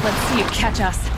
Let's see you catch us.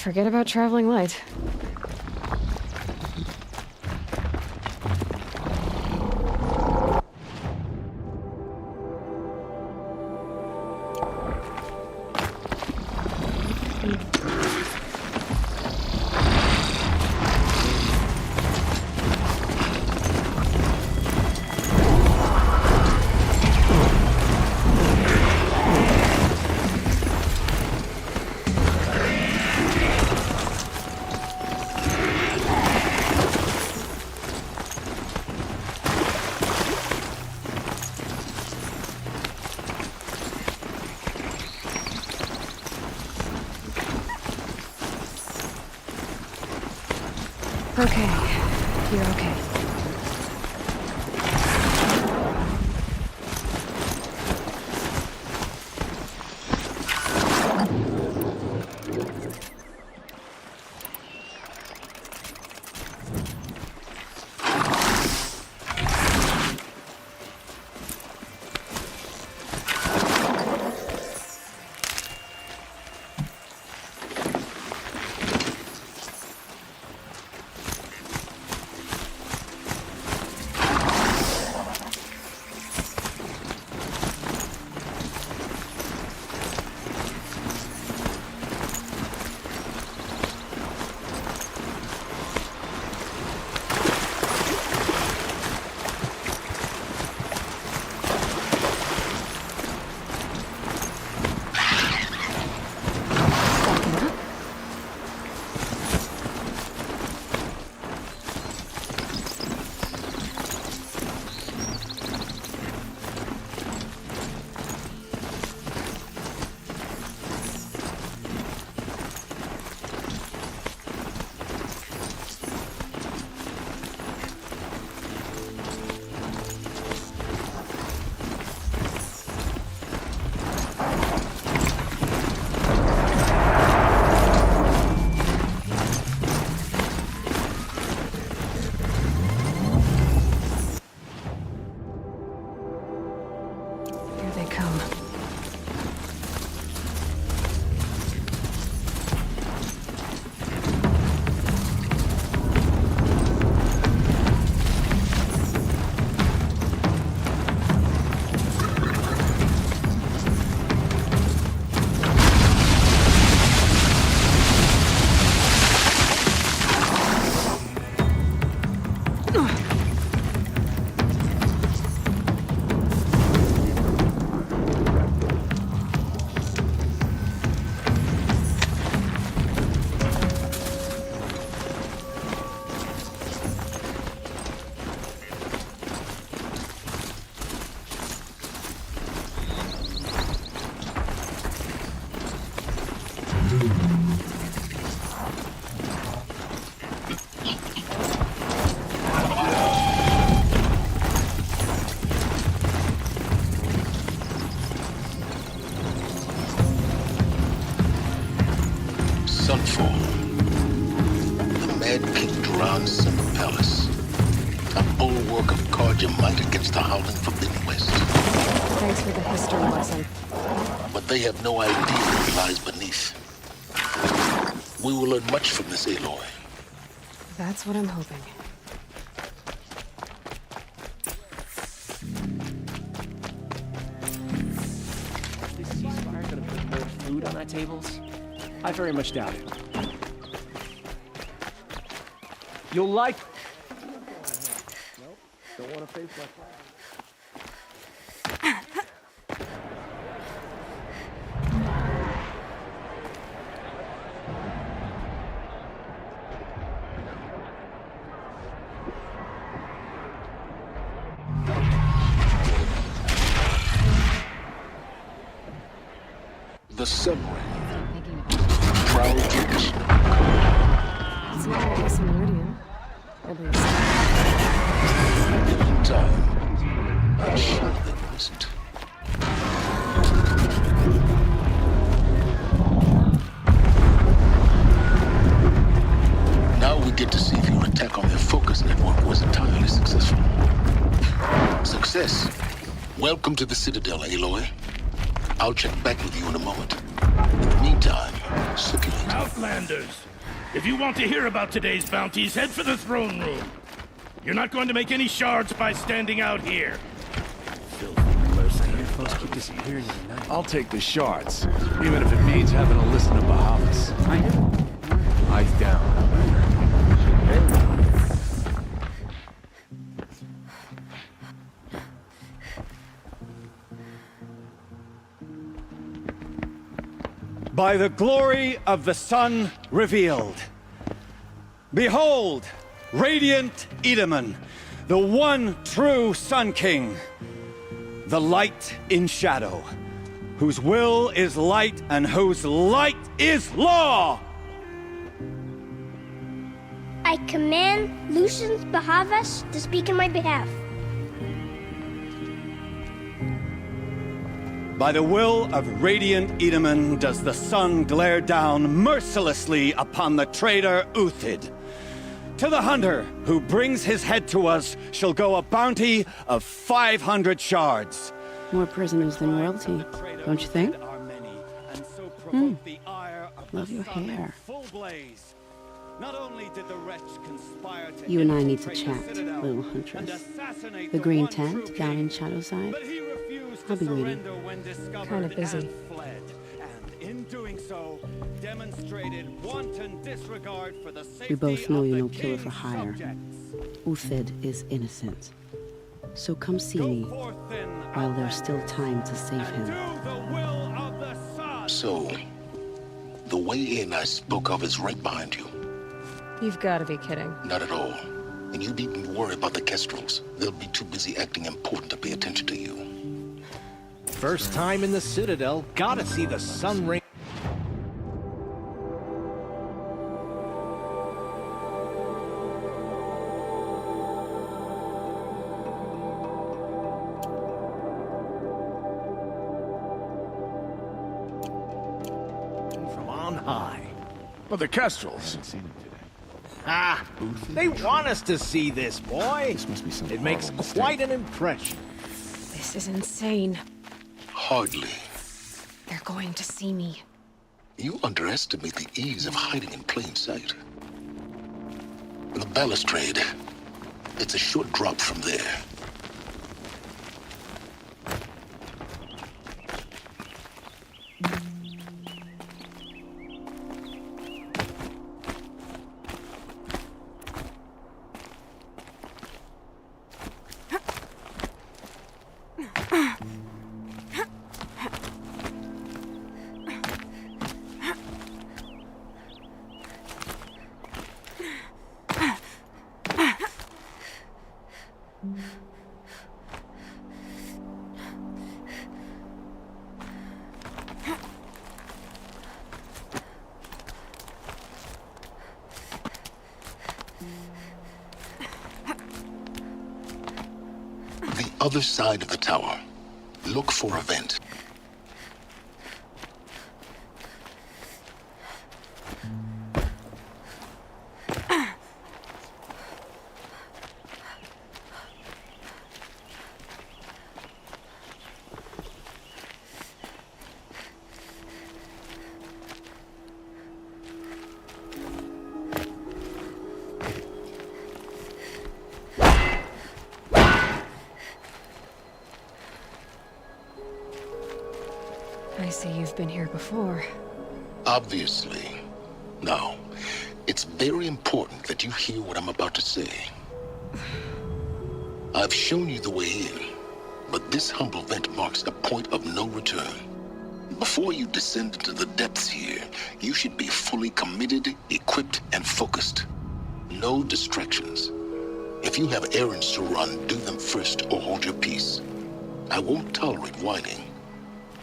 Forget about traveling light. Okay. You're okay. They have no idea what lies beneath. We will learn much from this, Aloy. That's what I'm hoping. Is this ceasefire gonna put more food on our tables? I very much doubt it. You'll like... Nope, don't want to face my flag. The submarine. Proud tradition. It's not like it's Meridian. At least. In time, I'm sure they wasn't. Now we get to see if your attack on their focus network was entirely successful. Success. Welcome to the Citadel, Aloy. I'll check back with you in a moment. In the meantime, circulate. Outlanders, if you want to hear about today's bounties, head for the throne room. You're not going to make any shards by standing out here. Filthy mercenary. Folks keep disappearing in the night. I'll take the shards, even if it means having to listen to Bahamas. I know. Eyes down. By the glory of the sun revealed. Behold, radiant Edaman, the one true Sun King, the light in shadow, whose will is light and whose light is law! I command Lucius Bahavas to speak in my behalf. By the will of radiant Edaman does the sun glare down mercilessly upon the traitor Uthid. To the hunter who brings his head to us shall go a bounty of 500 shards. More prisoners than royalty, don't you think? Love your hair. Not only did the wretch conspire to You and I need to chat, little huntress. The green tent down in Shadowside. I'll be waiting. Kinda busy. And in doing so, demonstrated wanton disregard for the safety We both know of you're the no killer king's for hire. subjects. Uthid is innocent. So come see Go me forth then, while there's still time to save and him. do the will of the sun. So, the way in I spoke of is right behind you. You've got to be kidding. Not at all. And you needn't worry about the Kestrels. They'll be too busy acting important to pay attention to you. First time in the Citadel, gotta see the sun ring. From on high. But the Kestrels. Ah, they want us to see this, boy. It makes quite an impression. This is insane. Hardly. They're going to see me. You underestimate the ease of hiding in plain sight. The balustrade, it's a short drop from there. The other side of the tower. Look for a vent. I see you've been here before. Obviously. Now, it's very important that you hear what I'm about to say. I've shown you the way in, but this humble vent marks a point of no return. Before you descend into the depths here, you should be fully committed, equipped, and focused. No distractions. If you have errands to run, do them first or hold your peace. I won't tolerate whining.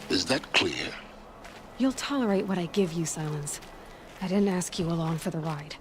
Is that clear? You'll tolerate what I give you, Silence. I didn't ask you along for the ride.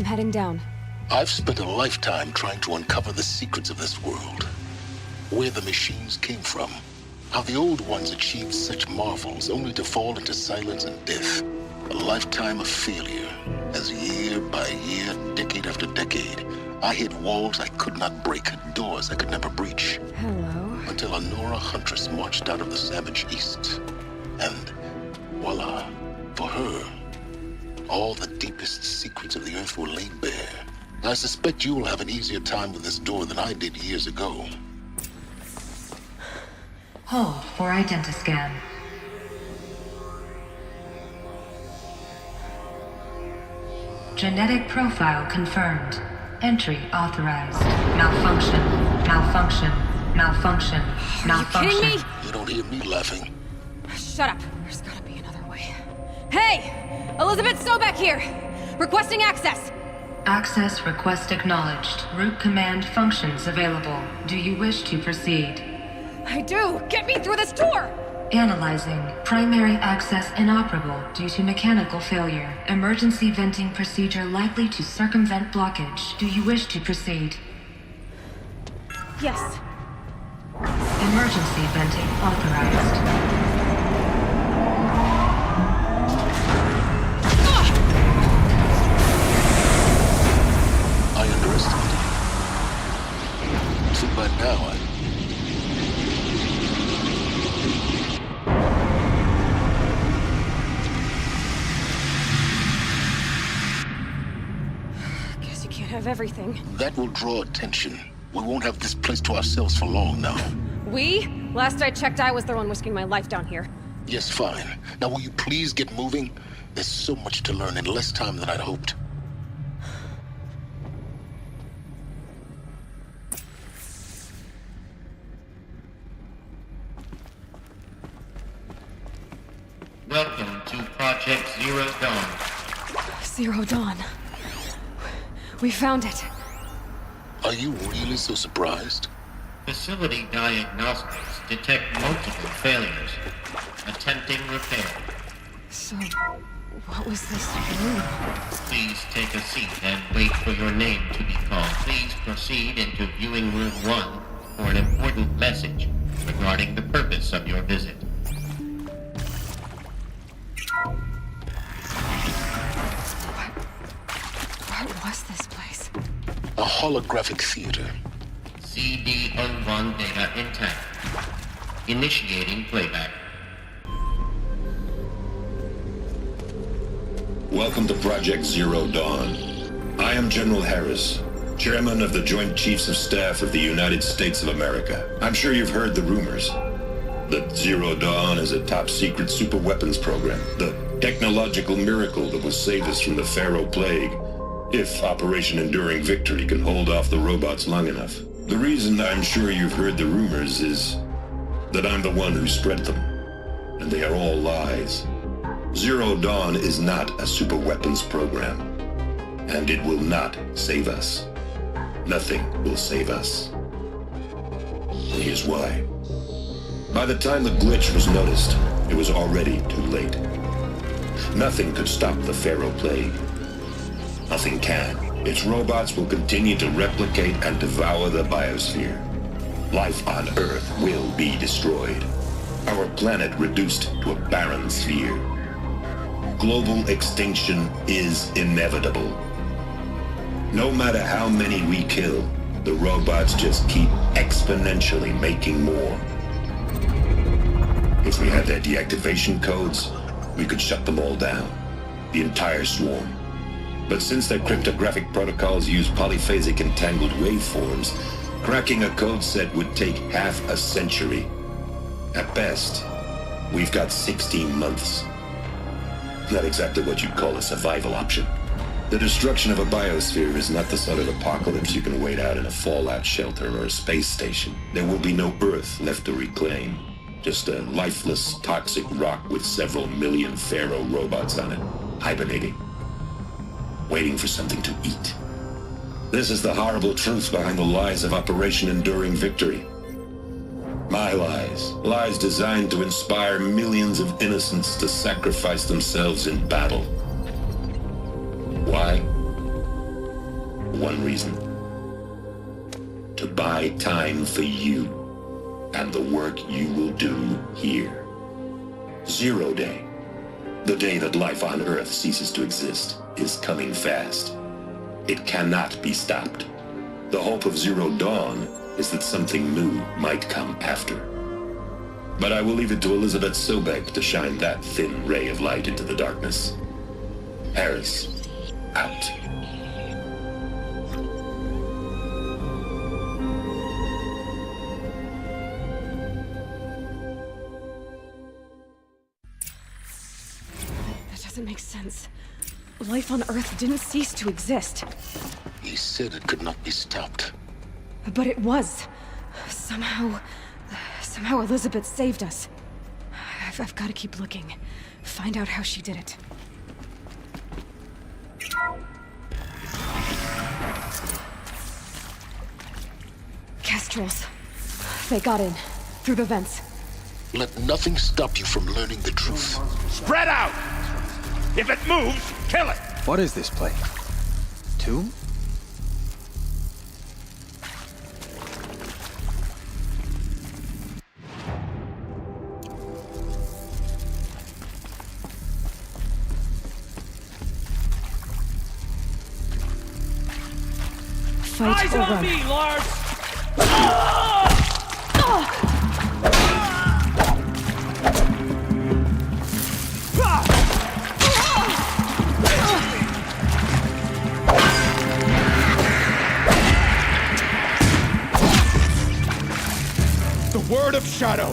heading down. I've spent a lifetime trying to uncover the secrets of this world. Where the machines came from. How the old ones achieved such marvels only to fall into silence and death. A lifetime of failure, as year by year, decade after decade, I hit walls I could not break, doors I could never breach. Hello. Until a Nora huntress marched out of the savage east. And voila, for her, all the deepest secrets of the earth were laid bare. I suspect you will have an easier time with this door than I did years ago. Hold for identiscan. Genetic profile confirmed. Entry authorized. Malfunction. Malfunction. Malfunction. Malfunction. Are you kidding me? You don't hear me laughing. Shut up. There's gotta be another way. Hey! Elizabeth Sobeck here! Requesting access! Access request acknowledged. Root command functions available. Do you wish to proceed? I do! Get me through this door! Analyzing. Primary access inoperable due to mechanical failure. Emergency venting procedure likely to circumvent blockage. Do you wish to proceed? Yes. Emergency venting authorized. I underestimated you. So by now, Guess you can't have everything. that will draw attention. We won't have this place to ourselves for long now. We? Last I checked, I was the one risking my life down here. Yes, fine. Now will you please get moving? There's so much to learn in less time than I'd hoped. Welcome to Project Zero Dawn. Zero Dawn. We found it. Are you really so surprised? Facility diagnostics detect multiple failures. Attempting repair. So, what was this room? Please take a seat and wait for your name to be called. Please proceed into viewing room 1 for an important message regarding the purpose of your visit. What was this place? A holographic theater. CD01 data intact. Initiating playback. Welcome to Project Zero Dawn. I am General Harris, Chairman of the Joint Chiefs of Staff of the United States of America. I'm sure you've heard the rumors that Zero Dawn is a top-secret superweapons program, the technological miracle that will save us from the Pharaoh Plague, if Operation Enduring Victory can hold off the robots long enough. The reason I'm sure you've heard the rumors is that I'm the one who spread them, and they are all lies. Zero Dawn is not a superweapons program, and it will not save us. Nothing will save us. And here's why. By the time the glitch was noticed, it was already too late. Nothing could stop the Pharaoh Plague. Nothing can. Its robots will continue to replicate and devour the biosphere. Life on Earth will be destroyed. Our planet reduced to a barren sphere. Global extinction is inevitable. No matter how many we kill, the robots just keep exponentially making more. If we had their deactivation codes, we could shut them all down. The entire swarm. But since their cryptographic protocols use polyphasic entangled waveforms, cracking a code set would take half a century. At best, we've got 16 months. Not exactly what you'd call a survival option. The destruction of a biosphere is not the sort of apocalypse you can wait out in a fallout shelter or a space station. There will be no Earth left to reclaim. Just a lifeless, toxic rock with several million Pharaoh robots on it, hibernating, waiting for something to eat. This is the horrible truth behind the lies of Operation Enduring Victory. My lies. Lies designed to inspire millions of innocents to sacrifice themselves in battle. Why? one reason. To buy time for you and the work you will do here. Zero Day, the day that life on Earth ceases to exist, is coming fast. It cannot be stopped. The hope of Zero Dawn is that something new might come after. But I will leave it to Elizabeth Sobek to shine that thin ray of light into the darkness. Harris, out. That doesn't make sense. Life on Earth didn't cease to exist. He said it could not be stopped. But it was. Somehow Elizabeth saved us. I've got to keep looking. Find out how she did it. Kestrels. They got in. Through the vents. Let nothing stop you from learning the truth. Spread out! If it moves, kill it! What is this place? Tomb? Fight Eyes or on run. me, Lars! The word of Shadow!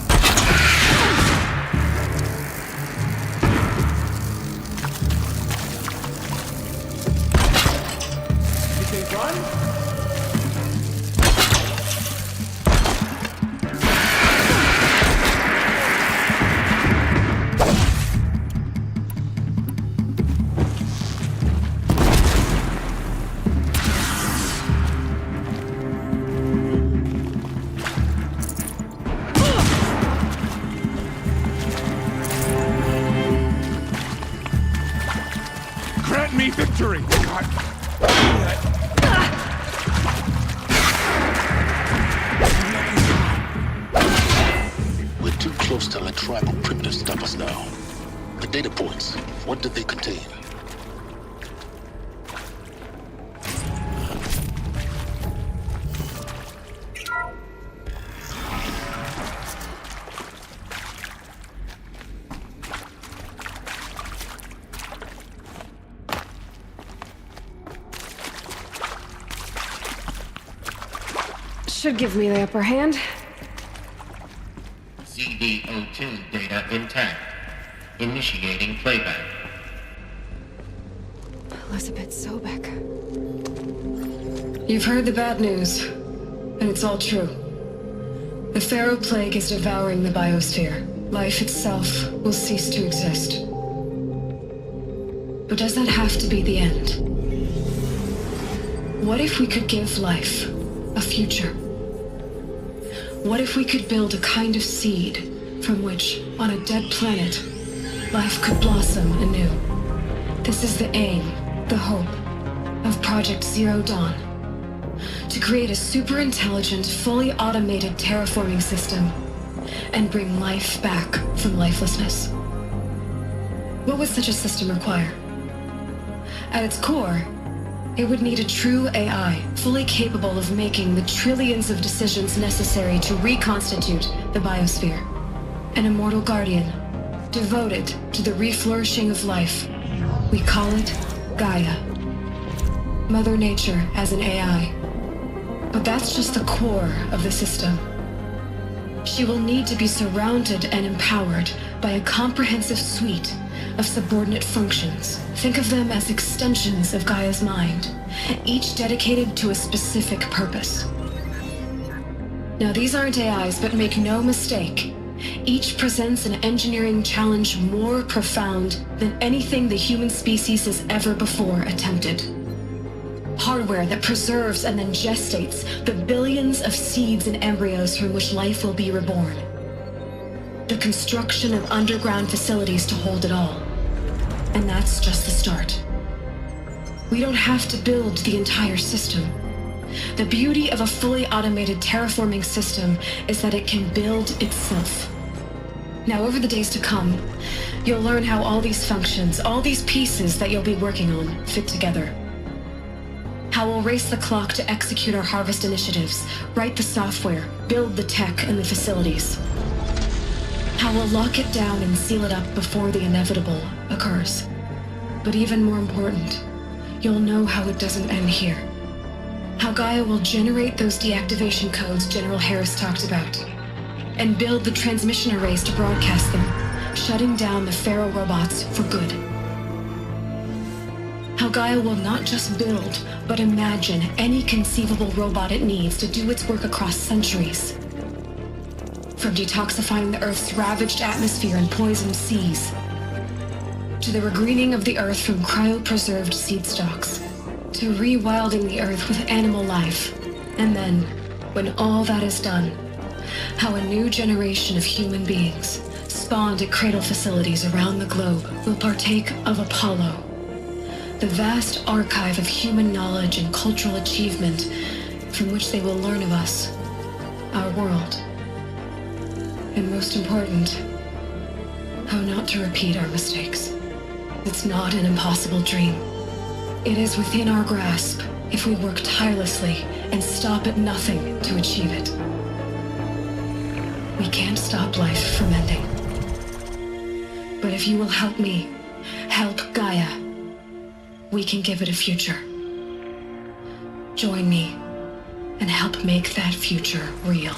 You can run? Grant me victory! We're too close to let tribal primitives stop us now. The data points, what did they contain? Should give me the upper hand. CD02 data intact. Initiating playback. Elizabeth Sobek. You've heard the bad news, and it's all true. The Pharaoh Plague is devouring the biosphere. Life itself will cease to exist. But does that have to be the end? What if we could give life a future? What if we could build a kind of seed from which, on a dead planet, life could blossom anew? This is the aim, the hope, of Project Zero Dawn. To create a super-intelligent, fully automated terraforming system and bring life back from lifelessness. What would such a system require? At its core, it would need a true AI, fully capable of making the trillions of decisions necessary to reconstitute the biosphere. An immortal guardian, devoted to the reflourishing of life. We call it Gaia. Mother Nature as an AI. But that's just the core of the system. She will need to be surrounded and empowered by a comprehensive suite of subordinate functions. Think of them as extensions of Gaia's mind, each dedicated to a specific purpose. Now, these aren't AIs, but make no mistake, each presents an engineering challenge more profound than anything the human species has ever before attempted. Hardware that preserves and then gestates the billions of seeds and embryos from which life will be reborn. The construction of underground facilities to hold it all. And that's just the start. We don't have to build the entire system. The beauty of a fully automated terraforming system is that it can build itself. Now, over the days to come, you'll learn how all these functions, all these pieces that you'll be working on, fit together. How we'll race the clock to execute our harvest initiatives, write the software, build the tech and the facilities. How we'll lock it down and seal it up before the inevitable occurs. But even more important, you'll know how it doesn't end here. How Gaia will generate those deactivation codes General Harris talked about, and build the transmission arrays to broadcast them, shutting down the Pharaoh robots for good. How Gaia will not just build, but imagine any conceivable robot it needs to do its work across centuries. From detoxifying the Earth's ravaged atmosphere and poisoned seas, to the regreening of the Earth from cryopreserved seed stalks, to rewilding the Earth with animal life. And then, when all that is done, how a new generation of human beings, spawned at cradle facilities around the globe, will partake of Apollo, the vast archive of human knowledge and cultural achievement from which they will learn of us, our world, and most important, how not to repeat our mistakes. It's not an impossible dream. It is within our grasp if we work tirelessly and stop at nothing to achieve it. We can't stop life from ending. But if you will help me, help Gaia, we can give it a future. Join me and help make that future real.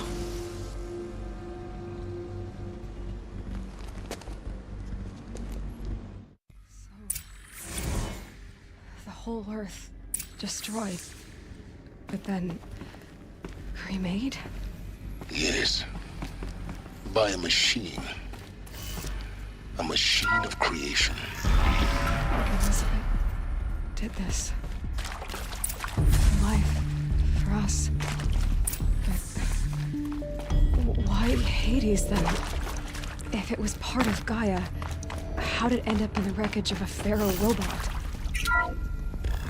The whole Earth destroyed, but then remade? Yes. By a machine. A machine of creation. Elizabeth did this. Life for us. But why Hades then? If it was part of Gaia, how did it end up in the wreckage of a Pharaoh robot?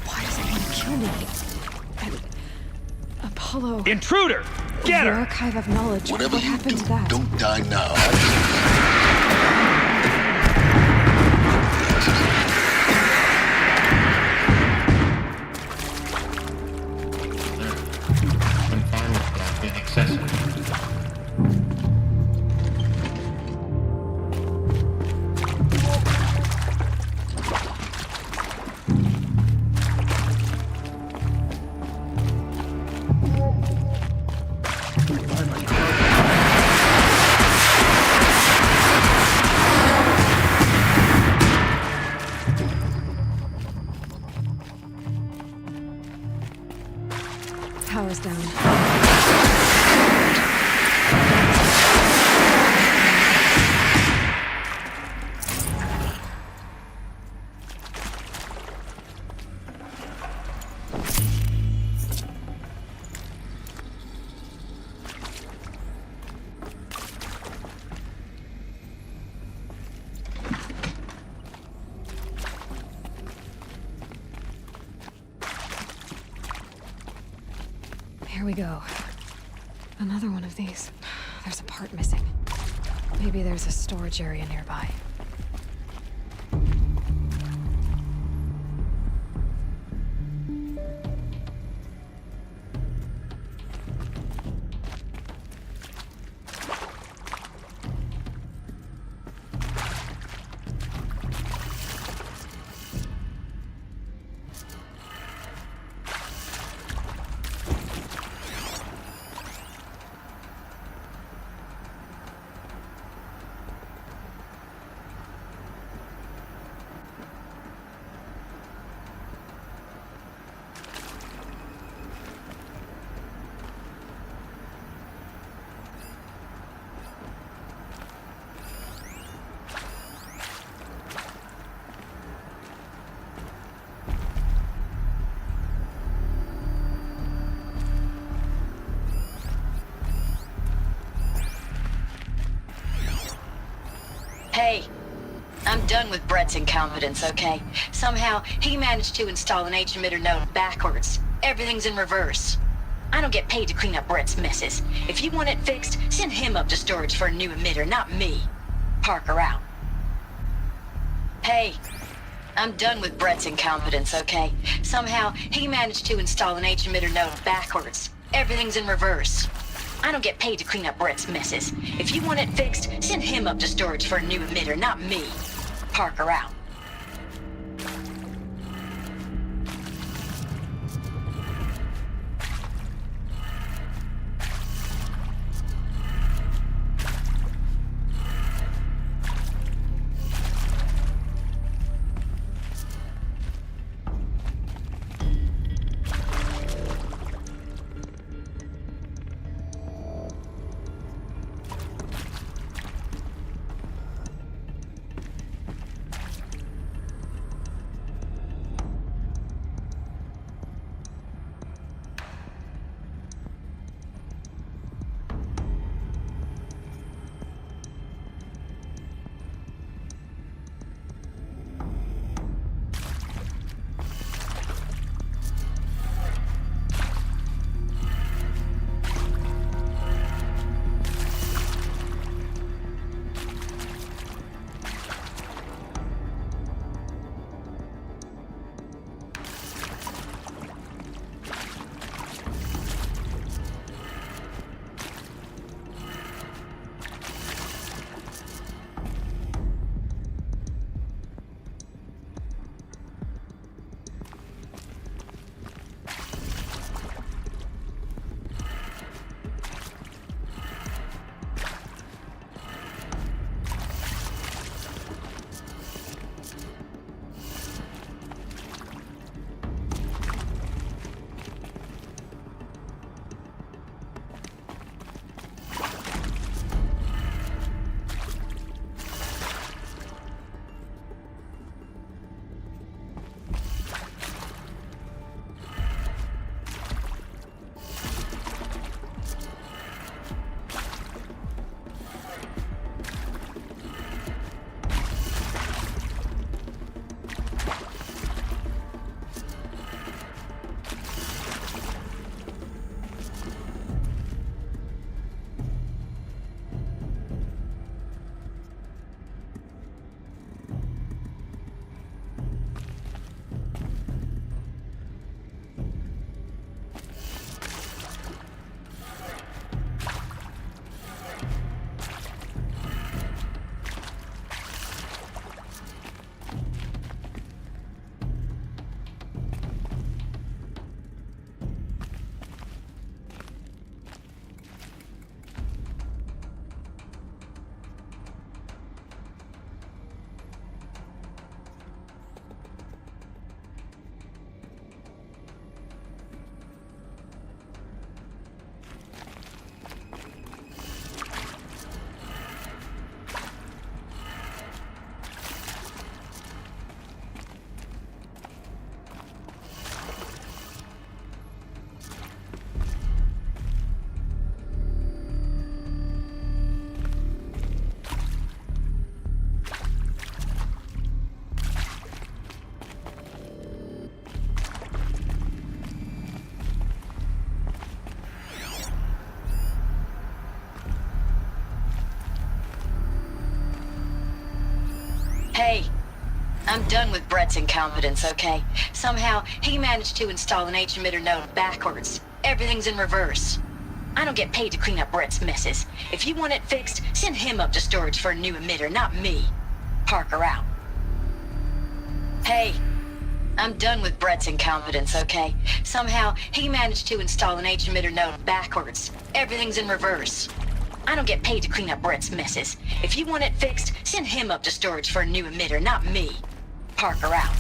Why does it want to kill me? And Apollo... Intruder! Get the her! archive of knowledge. Whatever what you happened do, to that? don't die now. Confinement block inaccessible. Power's down. Here we go. Another one of these. There's a part missing. Maybe there's a storage area nearby. Hey, I'm done with Brett's incompetence, okay? Somehow, he managed to install an H-emitter node backwards. Everything's in reverse. I don't get paid to clean up Brett's messes. If you want it fixed, send him up to storage for a new emitter, not me. Parker out. Hey, I'm done with Brett's incompetence, okay? Somehow, he managed to install an H-emitter node backwards. Everything's in reverse. I don't get paid to clean up Brett's messes. If you want it fixed, send him up to storage for a new emitter, not me. Parker out. Hey, I'm done with Brett's incompetence, okay? Somehow, he managed to install an H-emitter node backwards. Everything's in reverse. I don't get paid to clean up Brett's messes. If you want it fixed, send him up to storage for a new emitter, not me. Parker out. Hey, I'm done with Brett's incompetence, okay? Somehow, he managed to install an H-emitter node backwards. Everything's in reverse. I don't get paid to clean up Brett's messes. If you want it fixed, send him up to storage for a new emitter, not me. Parker out.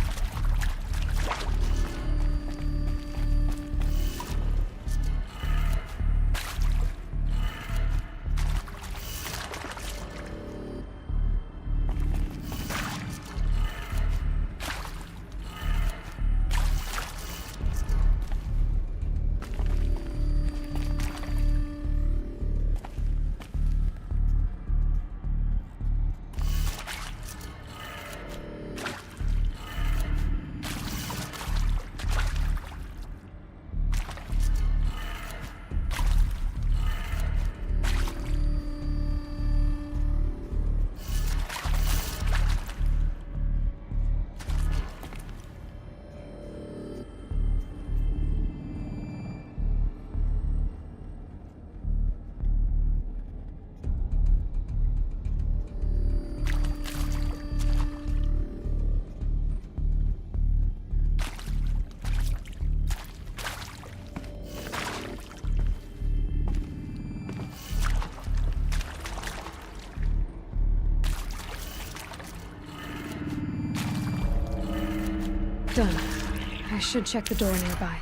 Done. I should check the door nearby.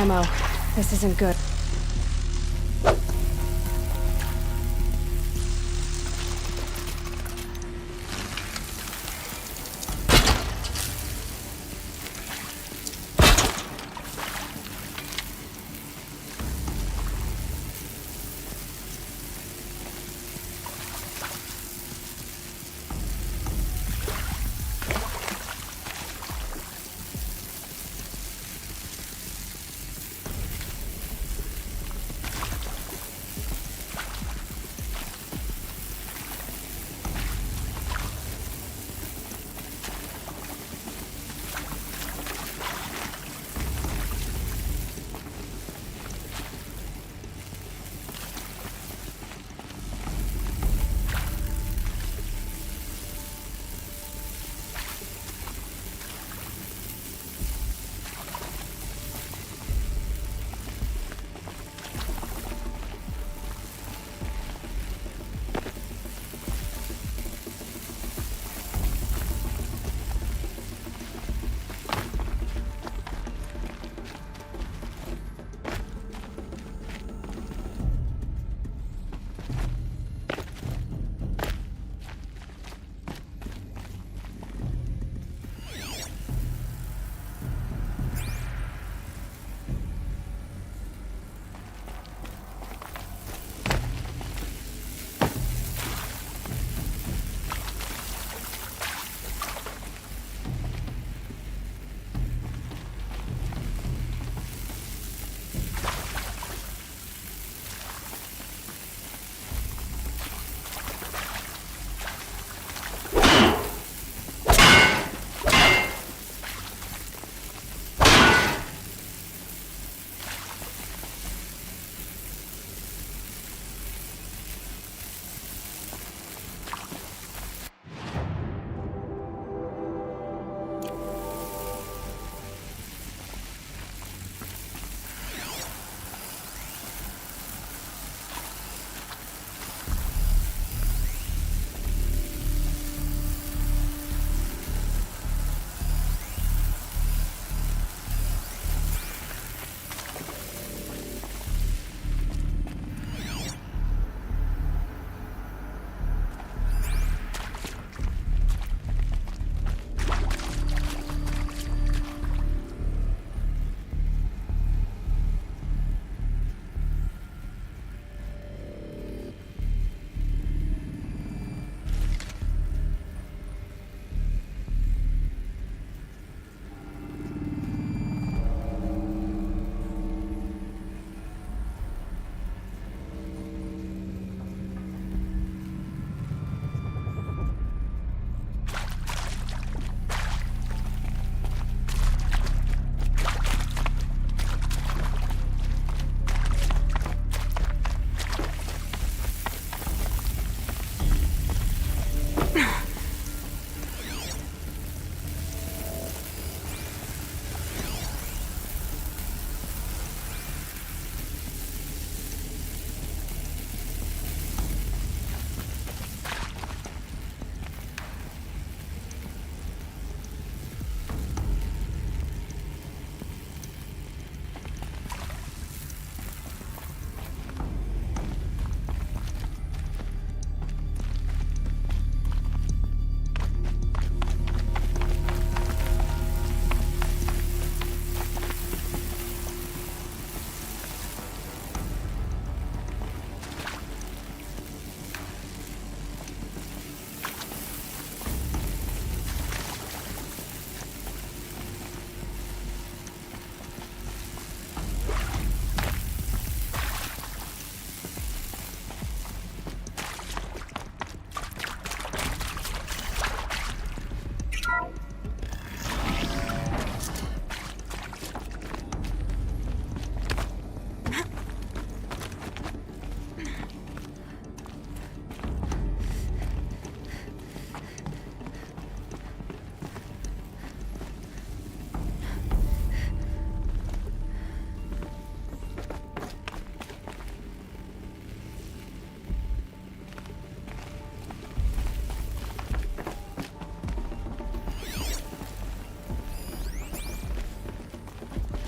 Ammo. This isn't good.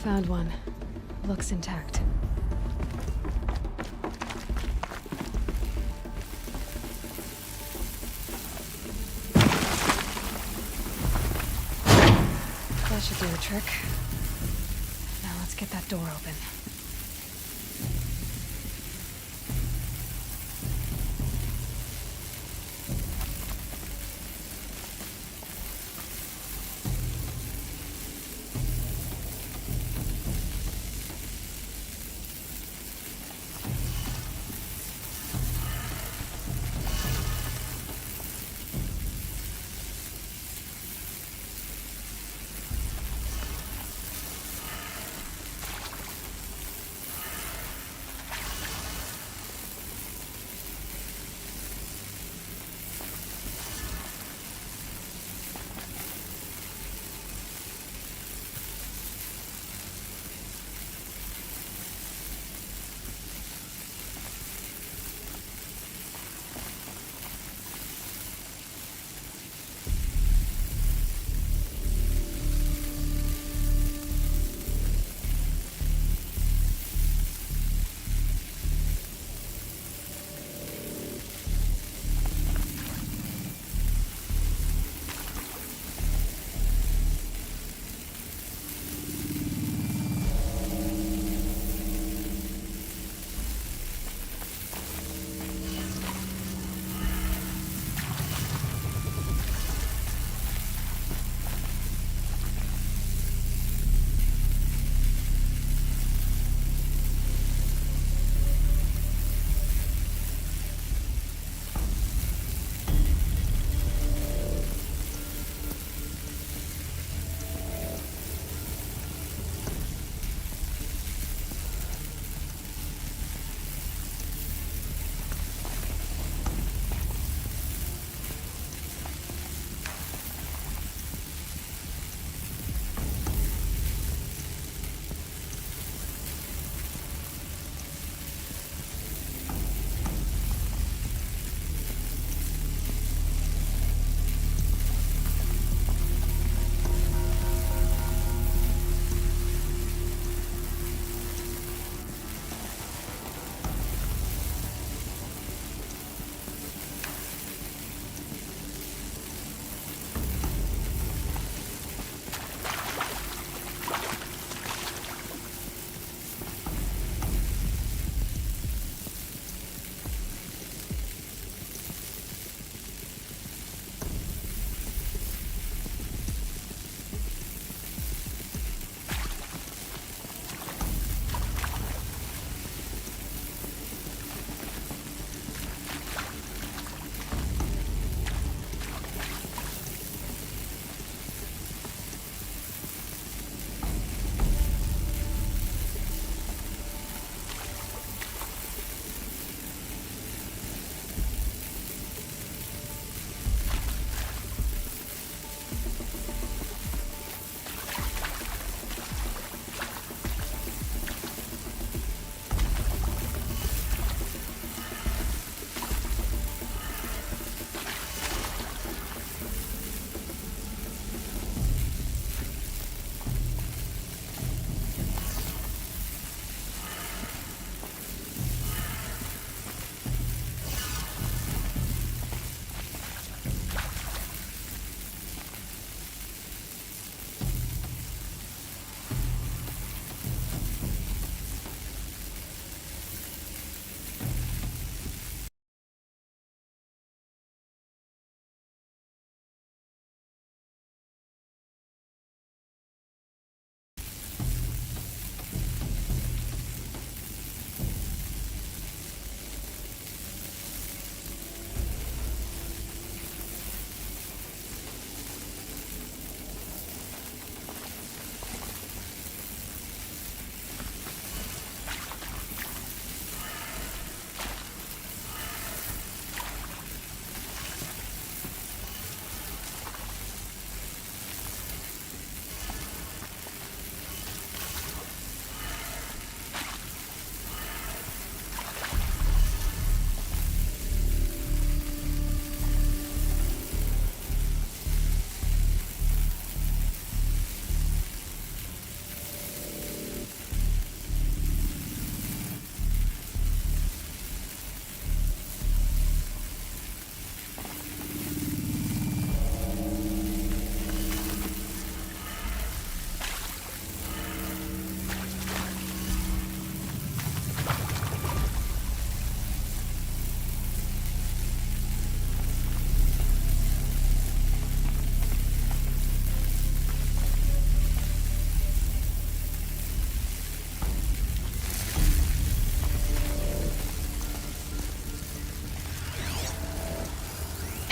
Found one. Looks intact. That should do the trick. Now let's get that door open.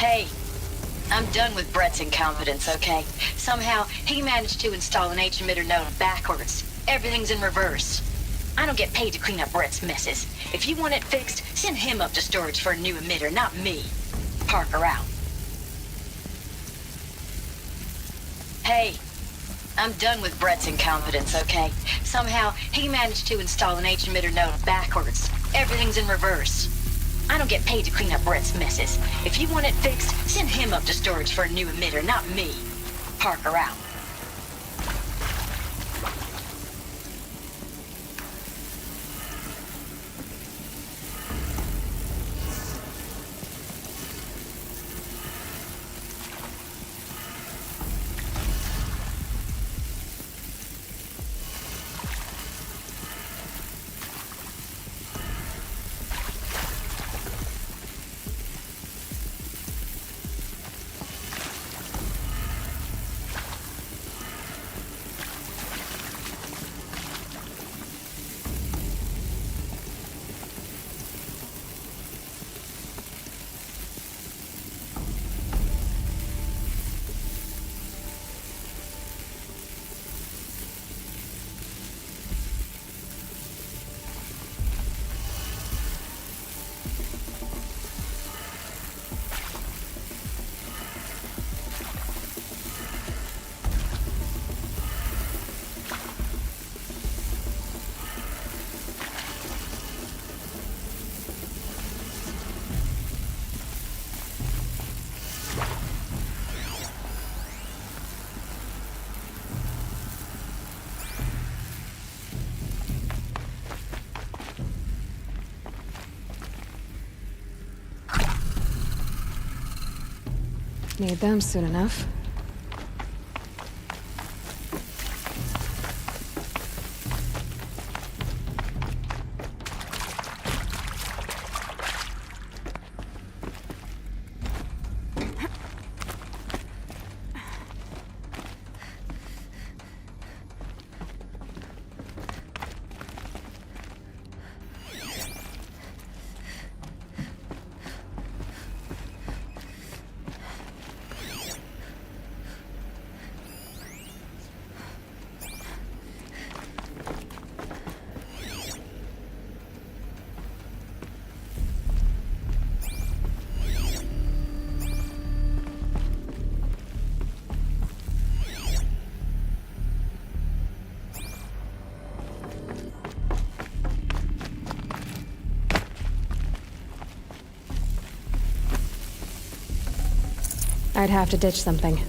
Hey, I'm done with Brett's incompetence, okay? Somehow, he managed to install an H-emitter node backwards. Everything's in reverse. I don't get paid to clean up Brett's messes. If you want it fixed, send him up to storage for a new emitter, not me. Parker out. Hey, I'm done with Brett's incompetence, okay? Somehow, he managed to install an H-emitter node backwards. Everything's in reverse. I don't get paid to clean up Brett's messes. If you want it fixed, send him up to storage for a new emitter, not me. Parker out. Need them soon enough. I'd have to ditch something.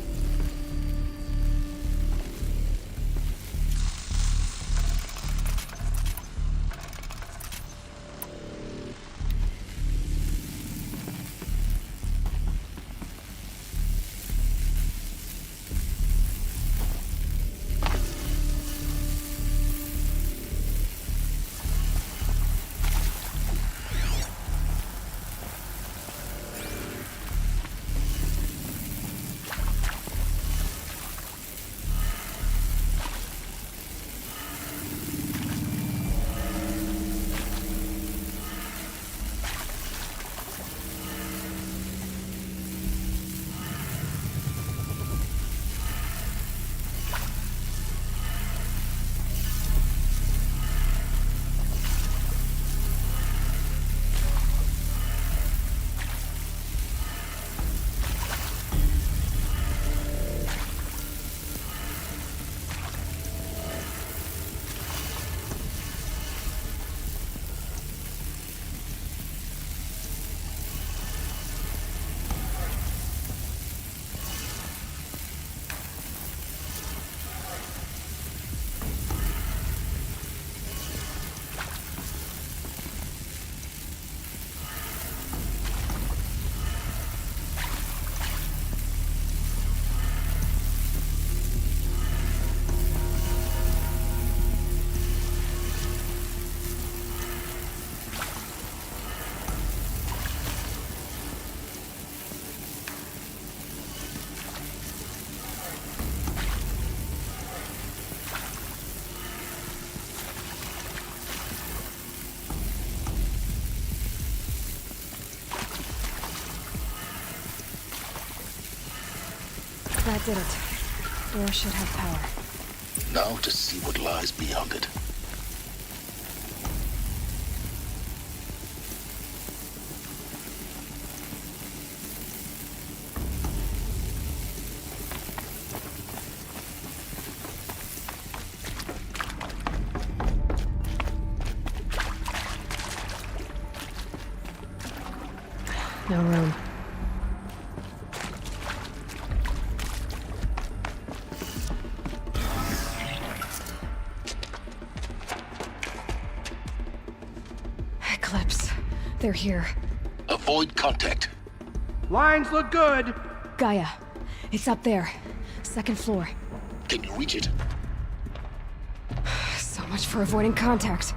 That did it. Door should have power. Now to see what lies beyond it. No room. Eclipse. They're here. Avoid contact. Lines look good. Gaia. It's up there. Second floor. Can you reach it? So much for avoiding contact.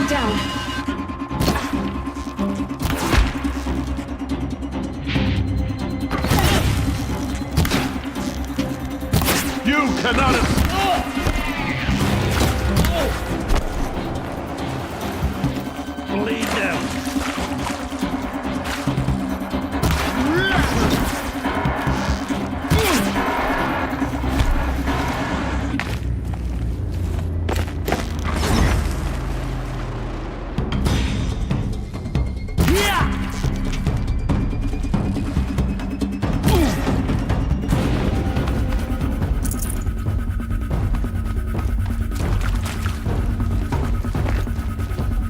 Down. You cannot escape! Bleed them.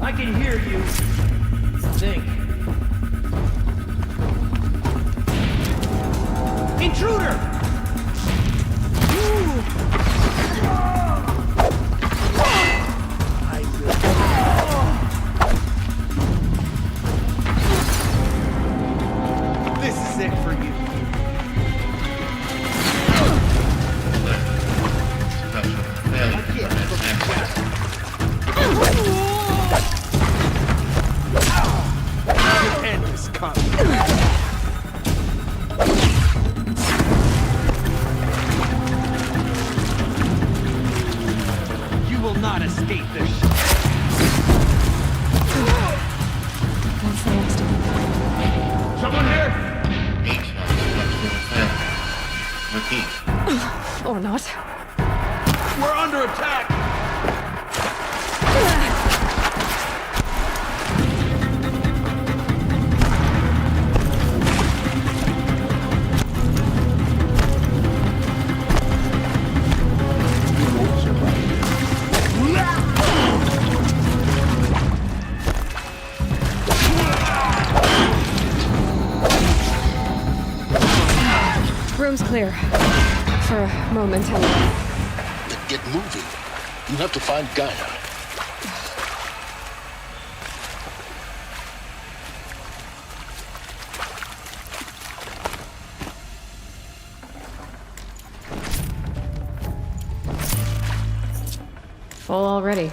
I can hear you. Think. Intruder! This is it for you. End is coming. You will not escape this. That's the next one. Someone here? Repeat. Or not. We're under attack. Room's clear. For a moment, anyway. Then get moving. You have to find Gaia. Full already.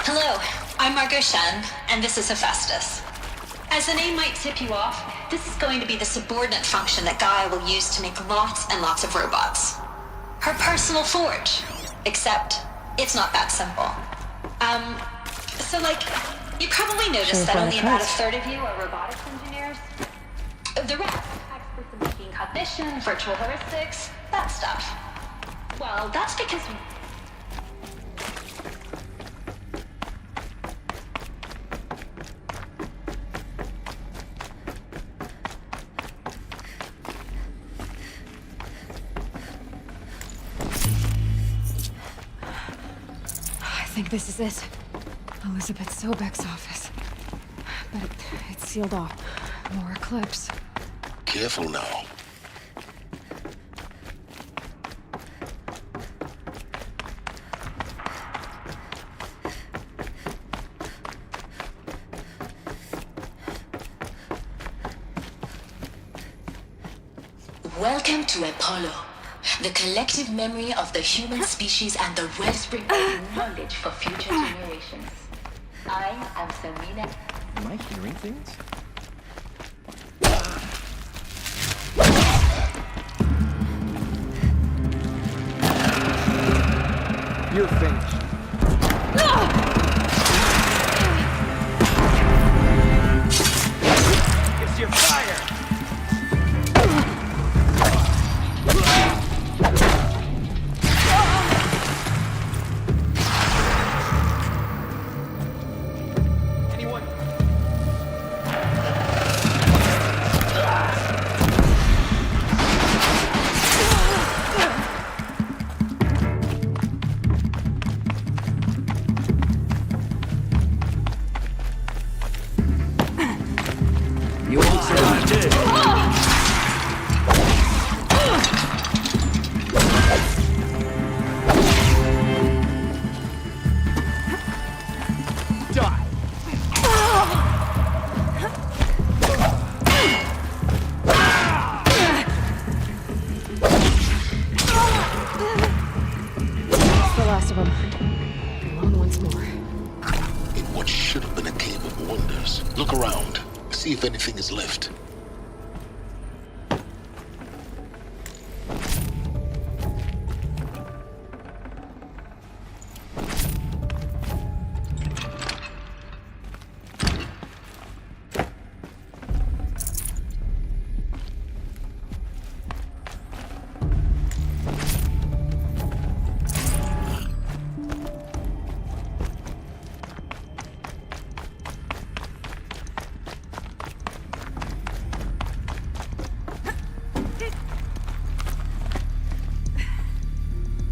Hello, I'm Margot Shen, and this is Hephaestus. As the name might tip you off, this is going to be the subordinate function that Gaia will use to make lots and lots of robots. Her personal forge. Except, it's not that simple. So you probably noticed that only about a third of you are robotics engineers. The rest, experts in machine Cognition, virtual heuristics, that stuff. Well, that's because... I think this is it. Elizabeth Sobek's office. But it's sealed off. More eclipse. Careful now. Welcome to Apollo, the collective memory of the human species and the wellspring of knowledge for future generations. I am Serena. Am I hearing things? You're finished. It's your fire! Look around. See if anything is left.